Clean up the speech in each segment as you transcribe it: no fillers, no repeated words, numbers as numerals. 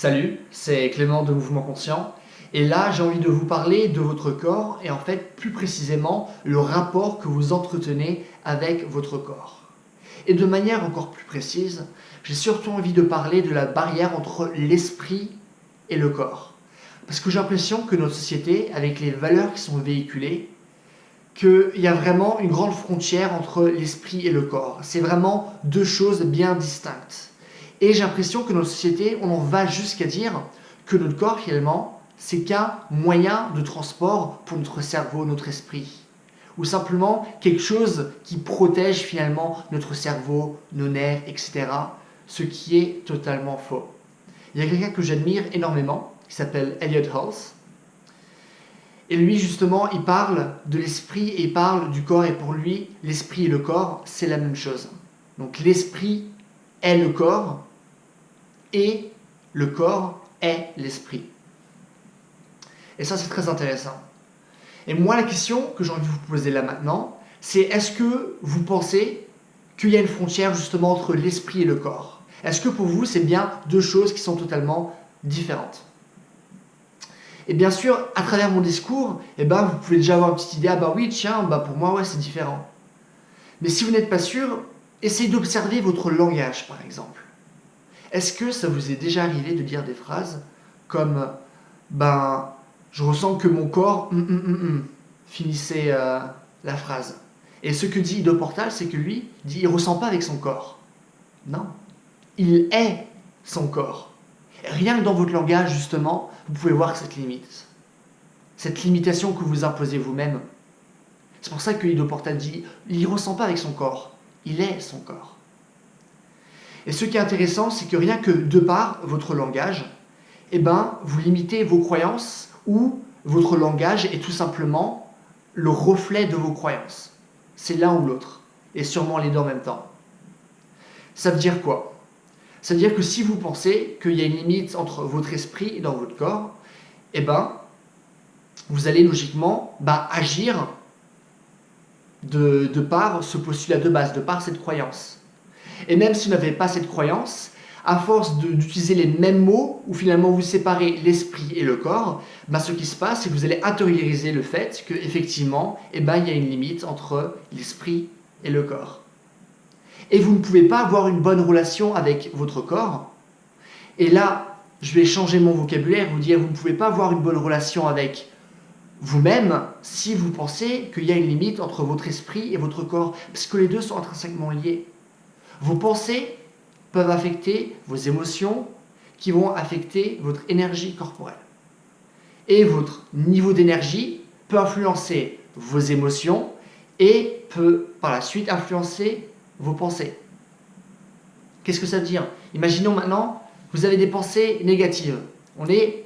Salut, c'est Clément de Mouvement Conscient et là j'ai envie de vous parler de votre corps et en fait plus précisément le rapport que vous entretenez avec votre corps. Et de manière encore plus précise, j'ai surtout envie de parler de la barrière entre l'esprit et le corps. Parce que j'ai l'impression que notre société, avec les valeurs qui sont véhiculées, qu'il y a vraiment une grande frontière entre l'esprit et le corps. C'est vraiment deux choses bien distinctes. Et j'ai l'impression que notre société, on en va jusqu'à dire que notre corps, finalement, c'est qu'un moyen de transport pour notre cerveau, notre esprit. Ou simplement quelque chose qui protège finalement notre cerveau, nos nerfs, etc. Ce qui est totalement faux. Il y a quelqu'un que j'admire énormément, qui s'appelle Elliot Hulse. Et lui, justement, il parle de l'esprit et il parle du corps. Et pour lui, l'esprit et le corps, c'est la même chose. Donc l'esprit est le corps et le corps est l'esprit. Et ça, c'est très intéressant. Et moi, la question que j'ai envie de vous poser là maintenant, c'est est-ce que vous pensez qu'il y a une frontière justement entre l'esprit et le corps? Est-ce que pour vous, c'est bien deux choses qui sont totalement différentes? Et bien sûr, à travers mon discours, vous pouvez déjà avoir une petite idée, ah bah oui, tiens, pour moi, ouais, c'est différent. Mais si vous n'êtes pas sûr, essayez d'observer votre langage, par exemple. Est-ce que ça vous est déjà arrivé de dire des phrases comme, je ressens que mon corps, finissez la phrase. Et ce que dit Ido Portal, c'est que lui, dit, il ne ressent pas avec son corps. Non, il est son corps. Rien que dans votre langage, justement, vous pouvez voir cette limite. Cette limitation que vous imposez vous-même. C'est pour ça que Ido Portal dit, il ne ressent pas avec son corps. Il est son corps. Et ce qui est intéressant, c'est que rien que de par votre langage, vous limitez vos croyances ou votre langage est tout simplement le reflet de vos croyances. C'est l'un ou l'autre. Et sûrement les deux en même temps. Ça veut dire quoi? Ça veut dire que si vous pensez qu'il y a une limite entre votre esprit et dans votre corps, vous allez logiquement agir de par ce postulat de base, de par cette croyance. Et même si vous n'avez pas cette croyance, à force d'utiliser les mêmes mots, où finalement vous séparez l'esprit et le corps, ce qui se passe, c'est que vous allez intérioriser le fait qu'effectivement, il y a une limite entre l'esprit et le corps. Et vous ne pouvez pas avoir une bonne relation avec votre corps. Et là, je vais changer mon vocabulaire, vous dire, vous ne pouvez pas avoir une bonne relation avec vous-même si vous pensez qu'il y a une limite entre votre esprit et votre corps, parce que les deux sont intrinsèquement liés. Vos pensées peuvent affecter vos émotions, qui vont affecter votre énergie corporelle. Et votre niveau d'énergie peut influencer vos émotions et peut par la suite influencer vos pensées. Qu'est-ce que ça veut dire? Imaginons maintenant, vous avez des pensées négatives. On est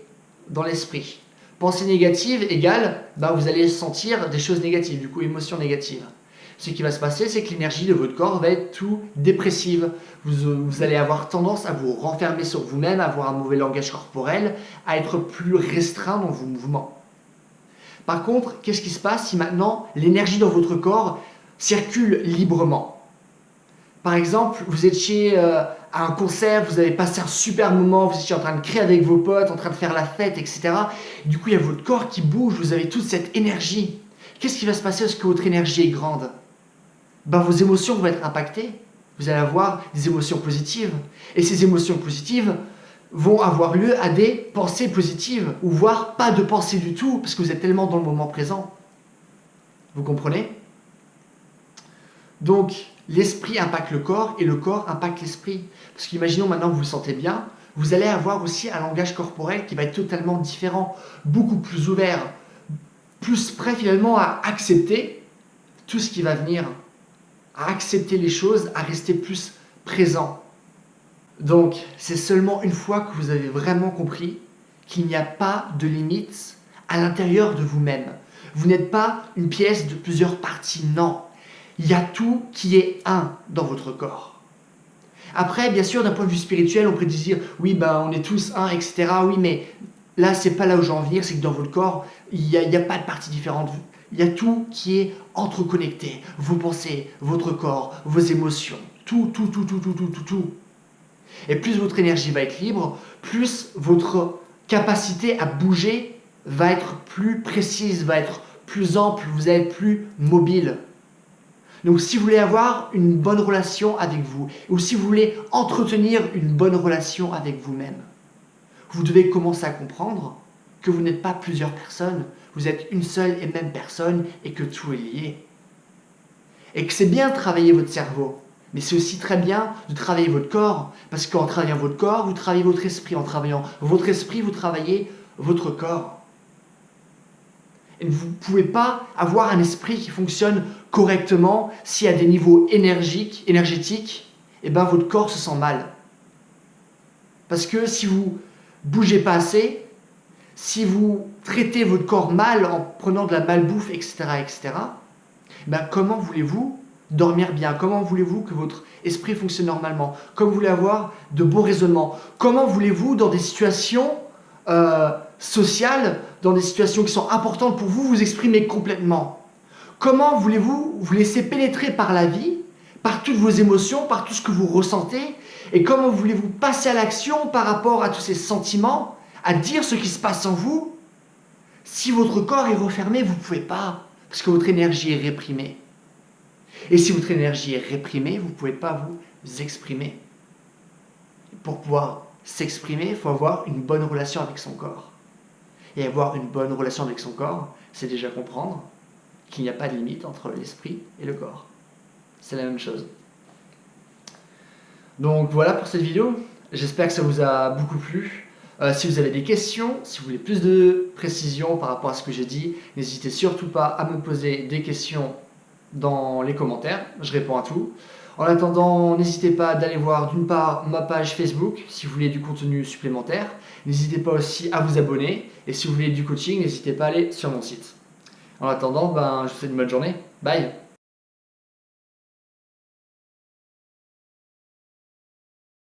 dans l'esprit. Pensée négative égale, vous allez sentir des choses négatives, du coup émotions négatives. Ce qui va se passer, c'est que l'énergie de votre corps va être tout dépressive. Vous allez avoir tendance à vous renfermer sur vous-même, à avoir un mauvais langage corporel, à être plus restreint dans vos mouvements. Par contre, qu'est-ce qui se passe si maintenant l'énergie dans votre corps circule librement? Par exemple, vous étiez à un concert, vous avez passé un super moment, vous étiez en train de crier avec vos potes, en train de faire la fête, etc. Du coup, il y a votre corps qui bouge, vous avez toute cette énergie. Qu'est-ce qui va se passer lorsque votre énergie est grande? Vos émotions vont être impactées. Vous allez avoir des émotions positives. Et ces émotions positives vont avoir lieu à des pensées positives, ou voire pas de pensée du tout, parce que vous êtes tellement dans le moment présent. Vous comprenez? Donc, l'esprit impacte le corps et le corps impacte l'esprit. Parce qu'imaginons maintenant que vous vous sentez bien, vous allez avoir aussi un langage corporel qui va être totalement différent, beaucoup plus ouvert, plus prêt finalement à accepter tout ce qui va venir, à accepter les choses, à rester plus présent. Donc, c'est seulement une fois que vous avez vraiment compris qu'il n'y a pas de limite à l'intérieur de vous-même. Vous n'êtes pas une pièce de plusieurs parties, non. Il y a tout qui est un dans votre corps. Après, bien sûr, d'un point de vue spirituel, on pourrait dire, oui, on est tous un, etc. Oui, mais là, c'est pas là où j'ai envie de venir, c'est que dans votre corps, il n'y a pas de parties différentes. Il y a tout qui est entreconnecté. Vos pensées, votre corps, vos émotions, tout. Et plus votre énergie va être libre, plus votre capacité à bouger va être plus précise, va être plus ample, vous allez être plus mobile. Donc si vous voulez avoir une bonne relation avec vous, ou si vous voulez entretenir une bonne relation avec vous-même, vous devez commencer à comprendre que vous n'êtes pas plusieurs personnes, vous êtes une seule et même personne et que tout est lié. Et que c'est bien de travailler votre cerveau, mais c'est aussi très bien de travailler votre corps, parce qu'en travaillant votre corps, vous travaillez votre esprit. En travaillant votre esprit, vous travaillez votre corps. Et vous ne pouvez pas avoir un esprit qui fonctionne correctement si à des niveaux énergétiques, eh ben votre corps se sent mal. Parce que si vous ne bougez pas assez, si vous traitez votre corps mal en prenant de la malbouffe, etc., ben comment voulez-vous dormir bien? Comment voulez-vous que votre esprit fonctionne normalement? Comment voulez-vous avoir de beaux raisonnements? Comment voulez-vous, dans des situations sociales, dans des situations qui sont importantes pour vous, vous exprimer complètement? Comment voulez-vous vous laisser pénétrer par la vie, par toutes vos émotions, par tout ce que vous ressentez? Et comment voulez-vous passer à l'action par rapport à tous ces sentiments, à dire ce qui se passe en vous? Si votre corps est refermé, vous ne pouvez pas, parce que votre énergie est réprimée. Et si votre énergie est réprimée, vous ne pouvez pas vous exprimer. Pour pouvoir s'exprimer, il faut avoir une bonne relation avec son corps. Et avoir une bonne relation avec son corps, c'est déjà comprendre qu'il n'y a pas de limite entre l'esprit et le corps. C'est la même chose. Donc voilà pour cette vidéo. J'espère que ça vous a beaucoup plu. Si vous avez des questions, si vous voulez plus de précision par rapport à ce que j'ai dit, n'hésitez surtout pas à me poser des questions dans les commentaires. Je réponds à tout. En attendant, n'hésitez pas d'aller voir d'une part ma page Facebook si vous voulez du contenu supplémentaire. N'hésitez pas aussi à vous abonner. Et si vous voulez du coaching, n'hésitez pas à aller sur mon site. En attendant, je vous souhaite une bonne journée. Bye!